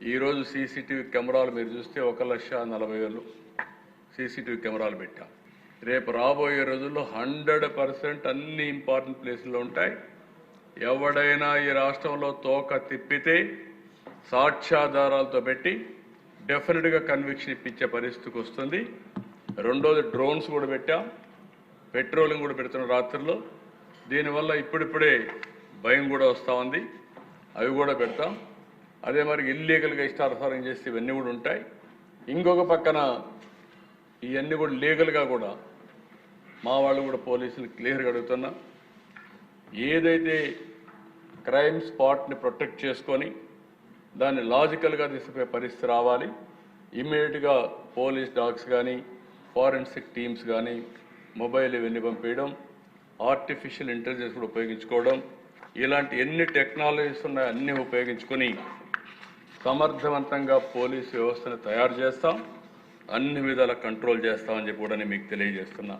ఈరోజు సీసీటీవీ కెమెరాలు మీరు చూస్తే 1,40,000 సీసీటీవీ కెమెరాలు పెట్టాం. రేపు రాబోయే రోజుల్లో 100% అన్ని ఇంపార్టెంట్ ప్లేసుల్లో ఉంటాయి. ఎవడైనా ఈ రాష్ట్రంలో తోక తిప్పితే సాక్ష్యాధారాలతో పెట్టి డెఫినెట్గా కన్విక్షన్ ఇప్పించే పరిస్థితికి వస్తుంది. రెండోది డ్రోన్స్ కూడా పెట్టాం, పెట్రోలింగ్ కూడా పెడుతున్నాం రాత్రుల్లో. దీనివల్ల ఇప్పుడిప్పుడే భయం కూడా వస్తూ ఉంది, అవి కూడా పెడతాం. అదే మరి ఇల్లీగల్గా ఇష్టానుసారం చేస్తే ఇవన్నీ కూడా ఉంటాయి. ఇంకొక పక్కన ఇవన్నీ కూడా లీగల్గా కూడా మా వాళ్ళు కూడా పోలీసులు క్లియర్గా అడుగుతున్నా, ఏదైతే క్రైమ్ స్పాట్ని ప్రొటెక్ట్ చేసుకొని దాన్ని లాజికల్గా తీసుకునే పరిస్థితి రావాలి. ఇమ్మీడియట్గా పోలీస్ డాగ్స్ కానీ ఫారెన్సిక్ టీమ్స్ కానీ మొబైల్ ఇవన్నీ పంపించడం, ఆర్టిఫిషియల్ ఇంటెలిజెన్స్ కూడా ఉపయోగించుకోవడం, ఇలాంటి ఎన్ని టెక్నాలజీస్ ఉన్నాయో అన్నీ ఉపయోగించుకొని సమర్థవంతంగా పోలీసు వ్యవస్థను తయారు చేస్తాం, అన్ని విధాల కంట్రోల్ చేస్తామని చెప్పి కూడా నేను మీకు తెలియజేస్తున్నా.